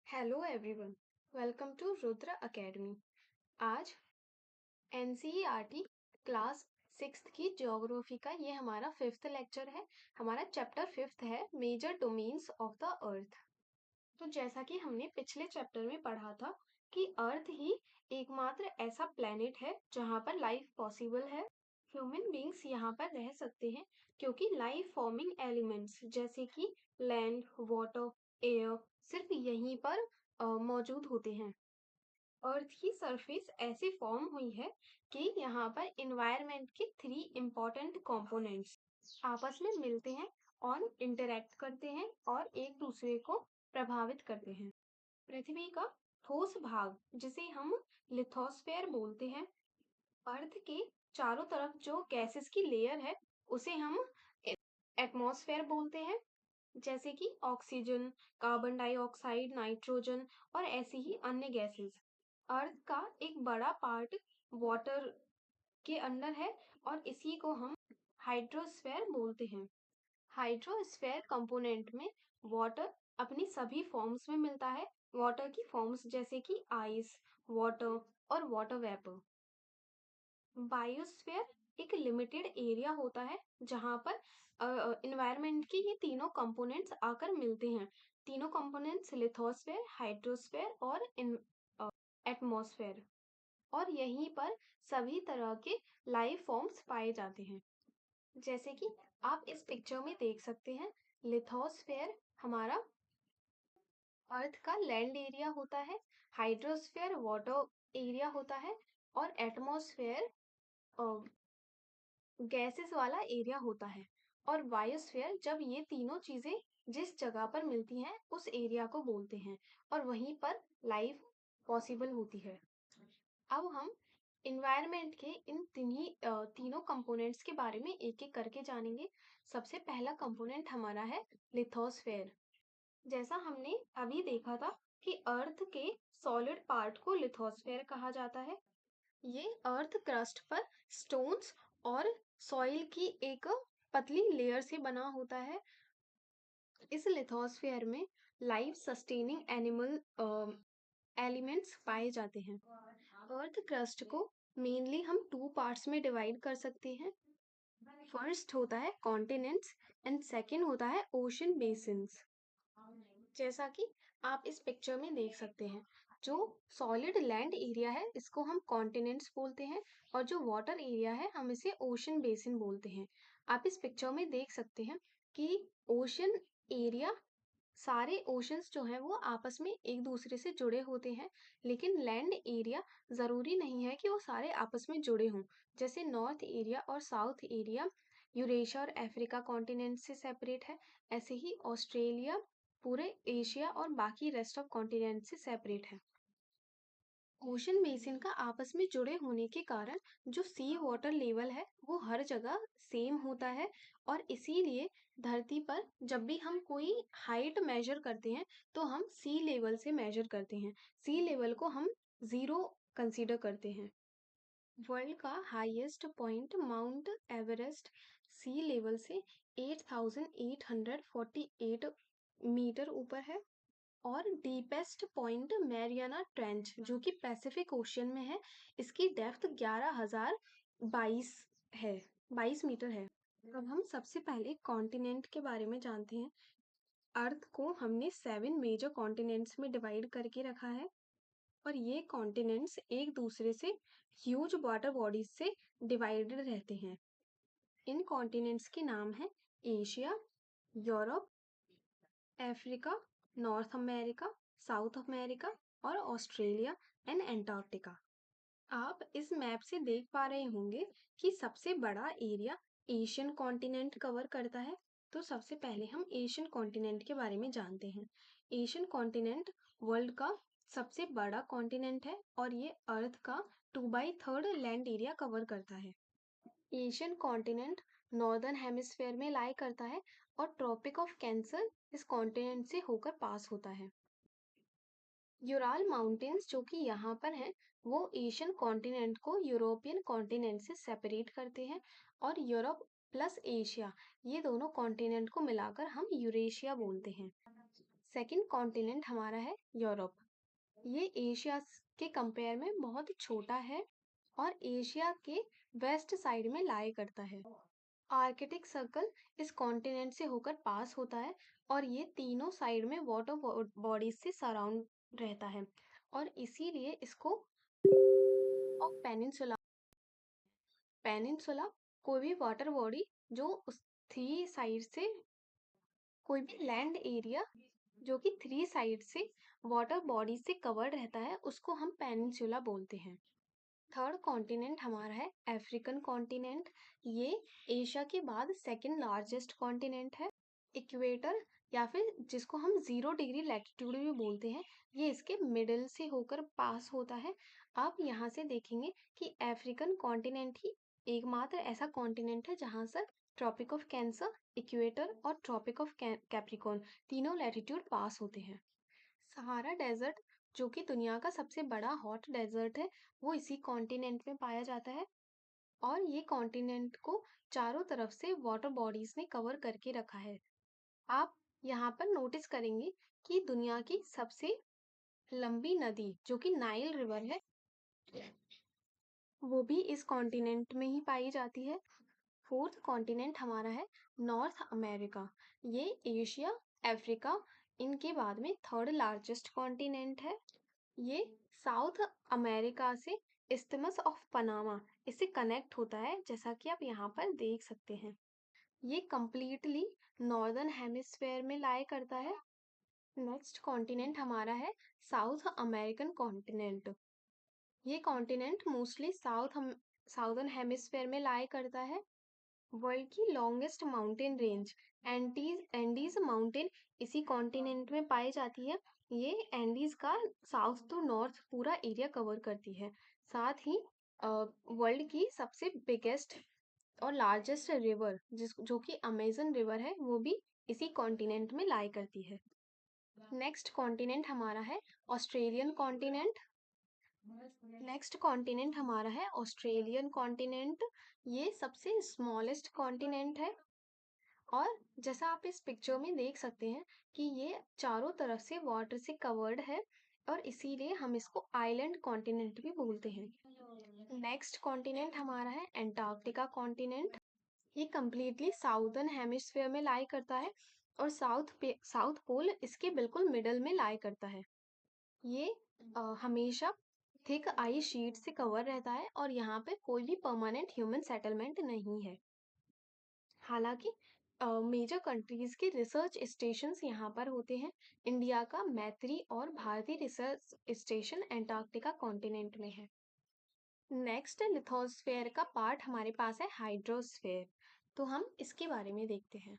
Hello everyone, welcome to Rudra academy. आज NCERT class sixth की geography का ये हमारा फिफ्थ लेक्चर है। हमारा चैप्टर फिफ्थ है major domains of the earth. तो जैसा कि हमने पिछले चैप्टर में पढ़ा था कि अर्थ ही एकमात्र ऐसा प्लेनेट है जहाँ पर लाइफ पॉसिबल है। ह्यूमन बींग्स यहाँ पर रह सकते हैं क्योंकि लाइफ फॉर्मिंग एलिमेंट्स जैसे कि लैंड, वाटर, एयर सिर्फ यहीं पर मौजूद होते हैं। अर्थ की सरफेस ऐसे फॉर्म हुई है कि यहाँ पर इन्वायरमेंट के थ्री इम्पोर्टेंट कंपोनेंट्स आपस में मिलते हैं और इंटरैक्ट करते हैं और एक दूसरे को प्रभावित करते हैं। पृथ्वी का ठोस भाग जिसे हम लिथोस्फेयर बोलते हैं, अर्थ के चारों तरफ जो गैसेस की लेयर है उसे हम एटमॉस्फेयर बोलते हैं, जैसे कि ऑक्सीजन, कार्बन डाइऑक्साइड, नाइट्रोजन और ऐसी ही अन्य गैसेस। अर्थ का एक बड़ा पार्ट वाटर के अंदर है और इसी को हम हाइड्रोस्फेयर बोलते हैं। हाइड्रोस्फेयर कंपोनेंट में वाटर अपनी सभी फॉर्म्स में मिलता है। वाटर की फॉर्म्स जैसे कि आइस, वाटर और वाटर वेपर। बायोस्फीयर एक लिमिटेड एरिया होता है जहां पर इन्वायरमेंट के ये तीनों कंपोनेंट्स आकर मिलते हैं। तीनों कंपोनेंट्स लिथोस्फेयर, हाइड्रोस्फेयर और एटमॉस्फेयर, और यहीं पर सभी तरह के लाइफ फॉर्म्स पाए जाते हैं। जैसे कि आप इस पिक्चर में देख सकते हैं, लिथोस्फेयर हमारा अर्थ का लैंड एरिया होता है, हाइड्रोस्फेयर वाटर एरिया होता है और एटमॉस्फेयर गैसेस वाला एरिया होता है। और बायोस्फीयर जब ये तीनों चीजें जिस जगह पर मिलती हैं उस एरिया को बोलते हैं और वहीं पर लाइफ पॉसिबल होती है। अब हम इन्वायरमेंट के इन तीनों कंपोनेंट्स के बारे में एक एक करके जानेंगे। सबसे पहला कंपोनेंट हमारा है लिथोस्फेयर। जैसा हमने अभी देखा था कि अर्थ के सॉलिड पार्ट को लिथोस्फेयर कहा जाता है। ये अर्थ क्रस्ट पर स्टोन्स और सॉइल की एक पतली लेयर से बना होता है। इस लिथोस्फेयर में लाइफ सस्टेनिंग एनिमल एलिमेंट्स पाए जाते हैं। अर्थ क्रस्ट को मेनली हम टू पार्ट्स में डिवाइड कर सकते हैं। फर्स्ट होता है कॉन्टिनेंट्स एंड सेकंड होता है ओशन बेसिन्स। जैसा कि आप इस पिक्चर में देख सकते हैं, जो सॉलिड लैंड एरिया है इसको हम कॉन्टिनेंट्स बोलते हैं और जो वाटर एरिया है हम इसे ओशन बेसिन बोलते हैं। आप इस पिक्चर में देख सकते हैं कि ओशन एरिया, सारे ओशंस जो हैं वो आपस में एक दूसरे से जुड़े होते हैं, लेकिन लैंड एरिया जरूरी नहीं है कि वो सारे आपस में जुड़े हों। जैसे नॉर्थ एरिया और साउथ एरिया यूरेशिया और अफ्रीका कॉन्टिनेंट से सेपरेट है, ऐसे ही ऑस्ट्रेलिया पूरे एशिया और बाकी रेस्ट ऑफ कॉन्टिनेंट से सेपरेट है। ओशन बेसिन का आपस में जुड़े होने के कारण जो सी वाटर लेवल है वो हर जगह सेम होता है और इसीलिए धरती पर जब भी हम कोई हाइट मेजर करते हैं तो हम सी लेवल से मेजर करते हैं। सी लेवल को हम जीरो कंसीडर करते हैं। वर्ल्ड का हाईएस्ट पॉइंट माउंट एवरेस्ट सी लेवल से 8,848 मीटर ऊपर है और डीपेस्ट पॉइंट मैरियाना ट्रेंच जो कि पैसिफिक ओशियन में है, इसकी डेप्थ 11,022 है, 22 मीटर है। अब हम सबसे पहले कॉन्टिनेंट के बारे में जानते हैं। अर्थ को हमने 7 मेजर कॉन्टिनेंट्स में डिवाइड करके रखा है और ये कॉन्टिनेंट्स एक दूसरे से ह्यूज वाटर बॉडीज से डिवाइडेड रहते हैं। इन कॉन्टिनेंट्स के नाम हैं Asia, Europe, Africa, north America, south America और ऑस्ट्रेलिया एंड एंटार्क्टिका। आप इस मैप से देख पा रहे होंगे कि सबसे बड़ा एरिया एशियन कॉन्टिनेंट कवर करता है। तो सबसे पहले हम एशियन कॉन्टिनेंट के बारे में जानते हैं। एशियन कॉन्टिनेंट वर्ल्ड का सबसे बड़ा कॉन्टिनेंट है और ये अर्थ का 2/3 लैंड एरिया कवर करता है। एशियन कॉन्टिनेंट नॉर्दर्न हेमिस्फेयर में लाई करता है और ट्रॉपिक ऑफ कैंसर इस कॉन्टिनेंट से होकर पास होता है। यूराल माउंटेन्स जो कि यहाँ पर हैं वो एशियन कॉन्टिनेंट को यूरोपियन कॉन्टिनेंट से सेपरेट करते हैं और यूरोप प्लस एशिया ये दोनों कॉन्टिनेंट को मिलाकर हम यूरेशिया बोलते हैं। सेकंड कॉन्टिनेंट हमारा है यूरोप। ये एशिया के कंपेयर में बहुत ही छोटा है और एशिया के वेस्ट साइड में लाई करता है। आर्कटिक सर्कल इस कॉन्टिनेंट से होकर पास होता है और ये तीनों साइड में वाटर बॉडीज से सराउंड रहता है और इसीलिए इसको ऑफ पेनिनसुला। पेनिनसुला कोई भी वाटर बॉडी जो उस थ्री साइड से, कोई भी लैंड एरिया जो कि थ्री साइड से वाटर बॉडी से कवर्ड रहता है, उसको हम पेनिनसुला बोलते हैं। थर्ड कॉन्टिनेंट हमारा है अफ्रीकन कॉन्टिनेंट। ये एशिया के बाद सेकंड लार्जेस्ट कॉन्टिनेंट है। इक्वेटर या फिर जिसको हम 0 डिग्री लैटिट्यूड भी बोलते हैं, ये इसके मिडिल से होकर पास होता है। आप यहाँ से देखेंगे कि अफ्रीकन कॉन्टिनेंट ही एकमात्र ऐसा कॉन्टिनेंट है जहाँ से ट्रॉपिक ऑफ कैंसर, इक्वेटर और ट्रॉपिक ऑफ कैप्रिकॉर्न तीनों लैटिट्यूड पास होते हैं। सहारा डेजर्ट जो कि दुनिया का सबसे बड़ा हॉट डेजर्ट है, वो इसी कॉन्टिनेंट में पाया जाता है और ये कॉन्टिनेंट को चारों तरफ से वाटर बॉडीज ने कवर करके रखा है। आप यहाँ पर नोटिस करेंगे कि दुनिया की सबसे लंबी नदी जो कि नाइल रिवर है, वो भी इस कॉन्टिनेंट में ही पाई जाती है। फोर्थ कॉन्टिनेंट हमारा है नॉर्थ अमेरिका। ये एशिया, अफ्रीका, इनके बाद में थर्ड लार्जेस्ट कॉन्टिनेंट है। ये साउथ अमेरिका से इस्थमस ऑफ पनामा इससे कनेक्ट होता है, जैसा कि आप यहाँ पर देख सकते हैं। ये कंप्लीटली नॉर्दर्न हेमिस्फेयर में लाई करता है। नेक्स्ट कॉन्टिनेंट हमारा है साउथ अमेरिकन कॉन्टिनेंट। ये कॉन्टिनेंट मोस्टली साउदर्न हेमिस्फेयर में लाई करता है। वर्ल्ड की longest mountain range Andes mountain इसी कॉन्टिनेंट में पाई जाती है। ये एंडीज का साउथ टू नॉर्थ पूरा एरिया कवर करती है। साथ ही वर्ल्ड की सबसे बिगेस्ट और लार्जेस्ट रिवर जो कि अमेजन रिवर है, वो भी इसी कॉन्टिनेंट में लाई करती है। नेक्स्ट कॉन्टिनेंट हमारा है ऑस्ट्रेलियन कॉन्टिनेंट। नेक्स्ट कॉन्टिनेंट हमारा है ऑस्ट्रेलियन कॉन्टिनेंट। ये सबसे स्मॉलेस्ट कॉन्टिनेंट है और जैसा आप इस पिक्चर में देख सकते हैं कि ये चारों तरफ से वाटर से कवर्ड है और इसीलिए हम इसको आइलैंड कॉन्टिनेंट भी बोलते हैं। नेक्स्ट कॉन्टिनेंट हमारा है एंटार्क्टिका कॉन्टिनेंट। ये कम्प्लीटली साउदर्न हेमिस्फेयर में लाई करता है और साउथ पोल इसके बिल्कुल मिडल में लाई करता है। ये हमेशा थिक आइस शीट से कवर रहता है और यहाँ पे कोई भी परमानेंट ह्यूमन सेटलमेंट नहीं है। हालांकि मेजर कंट्रीज के रिसर्च स्टेशंस यहाँ पर होते हैं। इंडिया का मैत्री और भारतीय रिसर्च स्टेशन एंटार्क्टिका कॉन्टिनेंट में है। नेक्स्ट लिथोस्फेयर का पार्ट हमारे पास है हाइड्रोस्फेयर। तो हम इसके बारे में देखते हैं।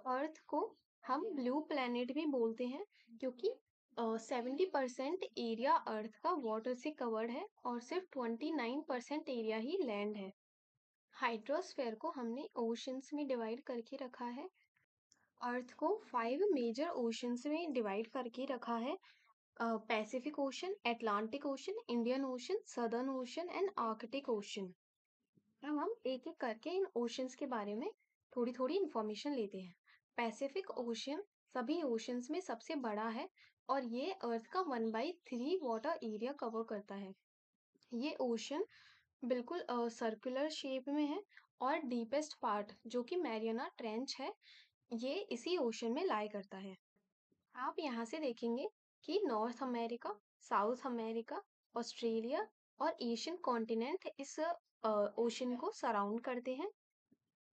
अर्थ को हम ब्लू प्लेनेट भी बोलते हैं क्योंकि 70% एरिया अर्थ का वाटर से कवर्ड है और सिर्फ 29% एरिया ही लैंड है। हाइड्रोस्फेयर को हमने ओशंस में डिवाइड करके रखा है। अर्थ को 5 मेजर ओशंस में डिवाइड करके रखा है। Pacific ocean, Atlantic ocean, Indian ocean, southern ocean and Arctic ocean. अब हम एक एक करके इन ओशंस के बारे में थोड़ी थोड़ी इंफॉर्मेशन लेते हैं। पैसिफिक ओशन सभी ओशंस में सबसे बड़ा है और ये अर्थ का 1/3 वाटर एरिया कवर करता है। ये ओशन बिल्कुल सर्कुलर शेप में है और डीपेस्ट पार्ट जो कि मैरियाना ट्रेंच है, ये इसी ओशन में लाई करता है। आप यहाँ से देखेंगे कि north America, south America, Australia और एशियन कॉन्टिनेंट इस ओशन को सराउंड करते हैं।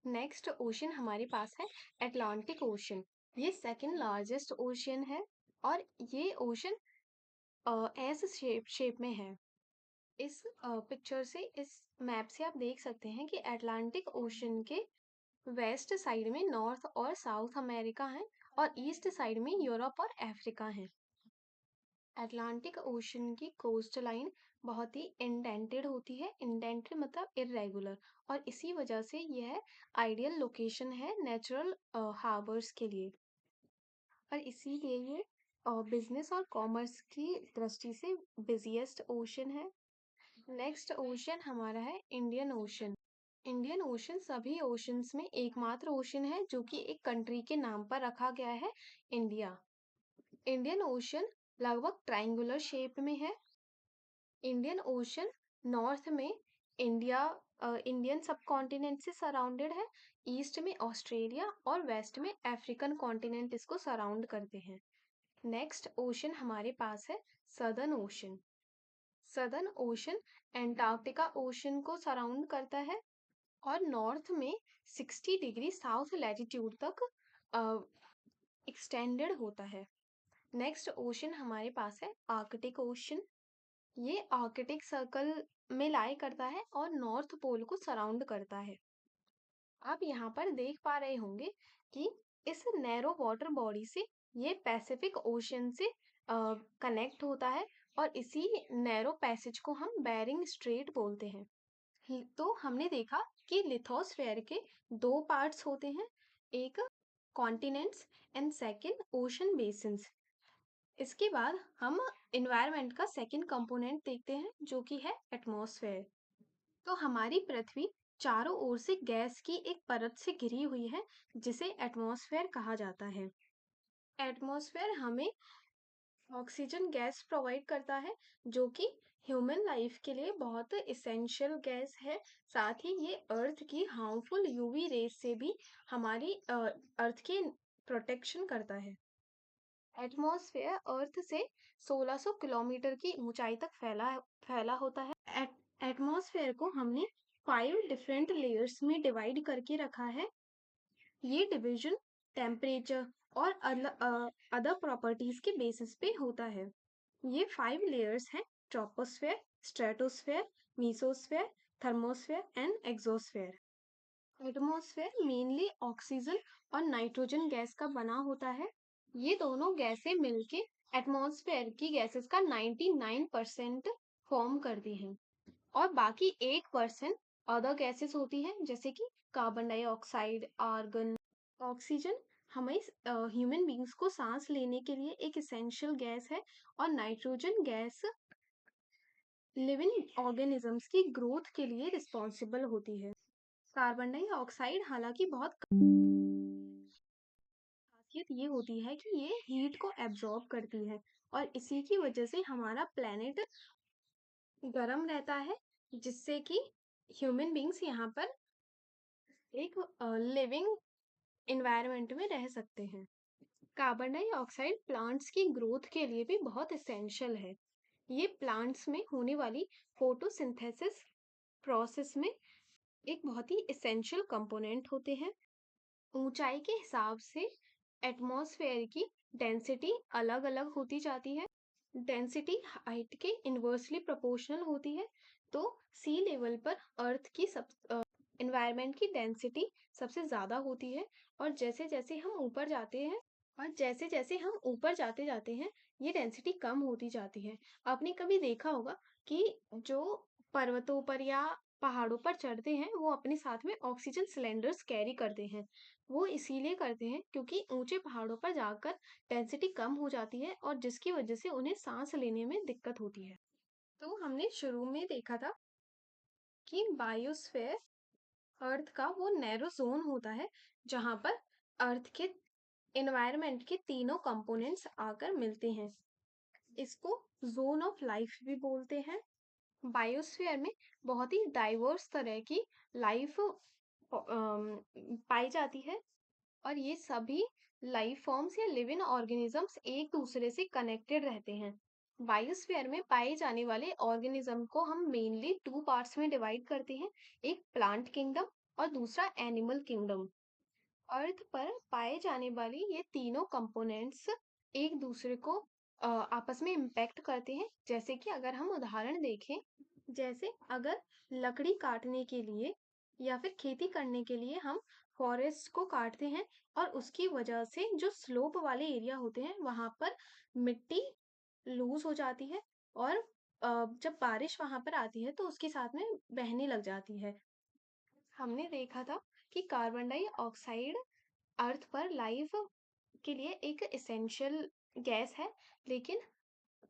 नेक्स्ट ओशन हमारे पास है अटलांटिक ओशन। ये सेकंड लार्जेस्ट ओशन है और ये ओशन एस शेप में है। इस पिक्चर से, इस मैप से आप देख सकते हैं कि अटलांटिक ओशन के वेस्ट साइड में नॉर्थ और साउथ अमेरिका है और ईस्ट साइड में यूरोप और अफ्रीका है। अटलांटिक ओशन की कोस्ट लाइन बहुत ही इंडेंटेड होती है। इंडेंटेड मतलब इरेगुलर, और इसी वजह से यह आइडियल लोकेशन है नेचुरल हार्बर्स के लिए और इसीलिए ये बिजनेस और कॉमर्स की दृष्टि से बिजिएस्ट ओशन है। नेक्स्ट ओशन हमारा है इंडियन ओशन। इंडियन ओशन सभी ओशंस में एकमात्र ओशन है जो कि एक कंट्री के नाम पर रखा गया है, इंडिया। इंडियन ओशन लगभग ट्रायंगुलर शेप में है। इंडियन ओशन नॉर्थ में इंडिया इंडियन सब कॉन्टिनेंट से सराउंडेड है। ईस्ट में ऑस्ट्रेलिया और वेस्ट में अफ्रीकन कॉन्टिनेंट इसको सराउंड करते हैं। नेक्स्ट ओशन हमारे पास है southern ocean. Southern ocean Antarctica ocean को सराउंड करता है और नॉर्थ में 60 डिग्री साउथ लैटिट्यूड तक एक्सटेंडेड होता है। नेक्स्ट ओशन हमारे पास है आर्कटिक ओशन। ये आर्कटिक सर्कल में लाई करता है और नॉर्थ पोल को सराउंड करता है। आप यहाँ पर देख पा रहे होंगे कि इस नैरो वाटर बॉडी से ये पैसिफिक ओशन से कनेक्ट होता है और इसी नैरो पैसेज को हम बेरिंग स्ट्रेट बोलते हैं। तो हमने देखा कि लिथोस्फेयर के दो पार्ट्स होते हैं, एक continents and second ocean basins. इसके बाद हम एनवायरनमेंट का सेकंड कंपोनेंट देखते हैं जो कि है एटमॉस्फेयर। तो हमारी पृथ्वी चारों ओर से गैस की एक परत से घिरी हुई है जिसे एटमॉस्फेयर कहा जाता है। एटमॉस्फेयर हमें ऑक्सीजन गैस प्रोवाइड करता है जो कि ह्यूमन लाइफ के लिए बहुत इसेंशियल गैस है। साथ ही ये अर्थ की हार्मफुल यूवी रेज से भी हमारी अर्थ की प्रोटेक्शन करता है। एटमॉस्फेयर अर्थ से 1600 किलोमीटर की ऊंचाई तक फैला होता है। एटमॉस्फेयर को हमने 5 डिफरेंट लेयर्स में डिवाइड करके रखा है। ये डिवीजन टेम्परेचर और अदर प्रॉपर्टीज के बेसिस पे होता है। ये 5 लेयर्स हैं: troposphere, stratosphere, mesosphere, thermosphere and exosphere. Atmosphere mainly oxygen और नाइट्रोजन गैस का बना होता है। ये दोनों गैसें मिलके एटमॉस्फेयर की गैसेस का 99% फॉर्म करती हैं और बाकी 1% अदर गैसेस होती हैं जैसे कि कार्बन डाइऑक्साइड, आर्गन। ऑक्सीजन हमें ह्यूमन बींग्स को सांस लेने के लिए एक इसेंशियल गैस है और नाइट्रोजन गैस लिविंग ऑर्गेनिजम्स की ग्रोथ के लिए रिस्पॉन्सिबल होती है। कार्बन डाइऑक्साइड हालांकि बहुत खासियत ये होती है कि ये हीट को एब्जॉर्ब करती है और इसी की वजह से हमारा प्लेनेट गर्म रहता है जिससे कि ह्यूमन बींग्स यहाँ पर एक लिविंग एनवायरनमेंट में रह सकते हैं। कार्बन डाइऑक्साइड प्लांट्स की ग्रोथ के लिए भी बहुत इसेंशियल है। ये प्लांट्स में होने वाली फोटोसिंथेसिस प्रोसेस में एक बहुत ही इसेंशियल कंपोनेंट होते हैं। ऊंचाई के हिसाब से एटमॉस्फेयर की डेंसिटी अलग अलग होती जाती है। डेंसिटी हाइट के इन्वर्सली प्रोपोर्शनल होती है। तो सी लेवल पर अर्थ की एनवायरनमेंट की डेंसिटी सबसे ज्यादा होती है और जैसे जैसे हम ऊपर जाते हैं ये डेंसिटी कम होती जाती है। आपने कभी देखा होगा कि जो पर्वतों पर या पहाड़ों पर चढ़ते हैं वो अपने साथ में ऑक्सीजन सिलेंडर्स कैरी करते हैं। वो इसीलिए करते हैं क्योंकि ऊंचे पहाड़ों पर जाकर डेंसिटी कम हो जाती है और जिसकी वजह से उन्हें सांस लेने में दिक्कत होती है। तो हमने शुरू में देखा था कि बायोस्फेयर अर्थ का वो नैरो जोन होता है जहां पर अर्थ के एनवायरनमेंट के तीनों कंपोनेंट्स आकर मिलते हैं। इसको जोन ऑफ लाइफ भी बोलते हैं। बायोस्फीयर में बहुत ही डाइवर्स तरह की लाइफ पाई जाती है और ये सभी लाइफ फॉर्म्स या लिविंग ऑर्गेनिजम्स एक दूसरे से कनेक्टेड रहते हैं। बायोस्फीयर में पाए जाने वाले ऑर्गेनिज्म को हम मेनली 2 पार्ट्स में डिवाइड करते हैं, एक प्लांट किंगडम और दूसरा एनिमल किंगडम। अर्थ पर पाए जाने वाली ये तीनों कंपोनेंट्स एक दूसरे को आपस में इम्पैक्ट करते हैं। जैसे कि अगर हम उदाहरण देखें, जैसे अगर लकड़ी काटने के लिए या फिर खेती करने के लिए हम फॉरेस्ट को काटते हैं और उसकी वजह से जो स्लोप वाले एरिया होते हैं वहां पर मिट्टी लूज हो जाती है और जब बारिश वहां पर आती है तो उसके साथ में बहने लग जाती है। हमने देखा था कि कार्बन डाइऑक्साइड अर्थ पर लाइफ के लिए एक इसेंशियल गैस है, लेकिन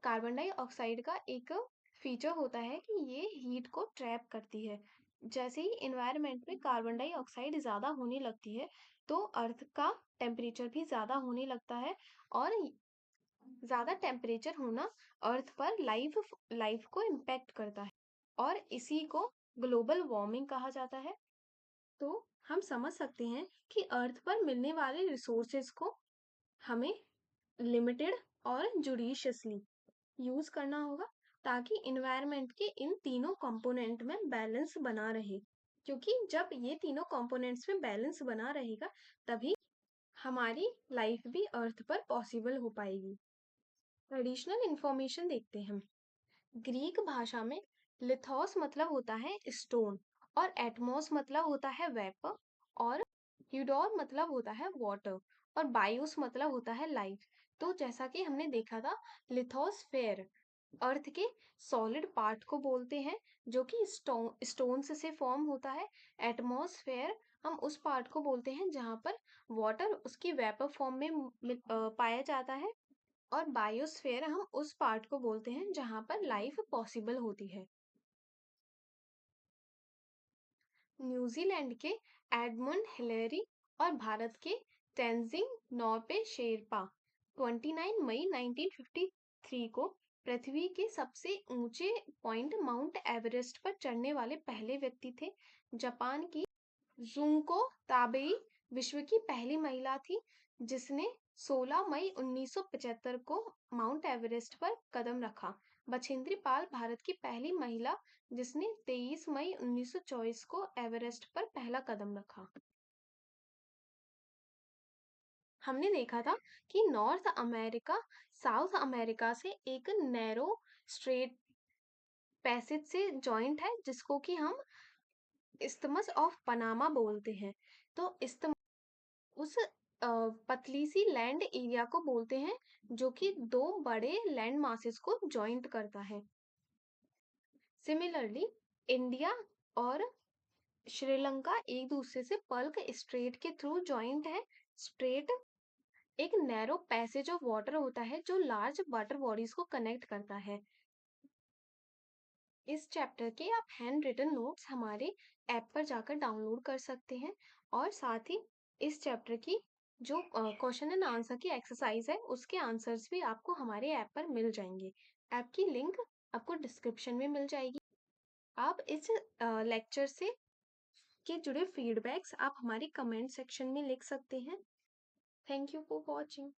कार्बन डाइऑक्साइड का एक फीचर होता है कि ये हीट को ट्रैप करती है। जैसे ही एनवायरनमेंट में कार्बन डाइऑक्साइड ज्यादा होने लगती है तो अर्थ का टेम्परेचर भी ज्यादा होने लगता है और ज्यादा टेम्परेचर होना अर्थ पर लाइफ को इम्पैक्ट करता है और इसी को ग्लोबल वार्मिंग कहा जाता है। तो हम समझ सकते हैं कि अर्थ पर मिलने वाले रिसोर्सेज को हमें लिमिटेड और जुडिशियसली यूज करना होगा ताकि इन्वायरमेंट के इन तीनों कंपोनेंट में बैलेंस बना रहे, क्योंकि जब ये तीनों कंपोनेंट्स में बैलेंस बना रहेगा तभी हमारी लाइफ भी अर्थ पर पॉसिबल हो पाएगी। ट्रेडिशनल इंफॉर्मेशन देखते हैं। ग्रीक भाषा में लिथोस मतलब होता है स्टोन और एटमॉस मतलब होता है वेपर और ह्यूडोर मतलब होता है वाटर और बायोस मतलब होता है लाइफ। तो जैसा कि हमने देखा था, लिथोस्फेयर अर्थ के सॉलिड पार्ट को बोलते हैं जो कि स्टोन्स से फॉर्म होता है। एटमॉस्फेयर हम उस पार्ट को बोलते हैं जहाँ पर वाटर उसकी वेपर फॉर्म में पाया जाता है और बायोस्फीयर हम उस पार्ट को बोलते हैं जहां पर लाइफ पॉसिबल होती है। न्यूजीलैंड के एडमंड हिलेरी और भारत के तेंजिंग नॉर्पे शेरपा 29 मई 1953 को पृथ्वी के सबसे ऊंचे पॉइंट माउंट एवरेस्ट पर चढ़ने वाले पहले व्यक्ति थे। जापान की जुंको ताबेई विश्व की पहली महिला थी जिसने 16 मई 1975 को माउंट एवरेस्ट पर कदम रखा। बछेंद्री पाल भारत की पहली महिला जिसने 23 मई 1924 को एवरेस्ट पर पहला कदम रखा। हमने देखा था कि नॉर्थ अमेरिका साउथ अमेरिका से एक नैरो स्ट्रेट पैसेज से जॉइंट है जिसको कि हम इस्थमस ऑफ पनामा बोलते हैं। तो उस पतली सी लैंड एरिया को बोलते हैं जो कि दो बड़े लैंड मासेस को जॉइंट करता है। सिमिलरली इंडिया और श्रीलंका एक दूसरे से पल्क स्ट्रेट के थ्रू जॉइंट है। स्ट्रेट एक नैरो पैसेज ऑफ वाटर होता है जो लार्ज वाटर बॉडीज को कनेक्ट करता है। इस चैप्टर के आप हैंड रिटन नोट्स हमारे ऐप पर जाकर डाउनलोड कर सकते हैं और साथ ही इस चैप्टर की जो क्वेश्चन एंड आंसर की एक्सरसाइज है उसके आंसर्स भी आपको हमारे ऐप पर मिल जाएंगे। ऐप की लिंक आपको डिस्क्रिप्शन में मिल जाएगी। आप इस लेक्चर से के जुड़े फीडबैक्स आप हमारी कमेंट सेक्शन में लिख सकते हैं। Thank you for watching.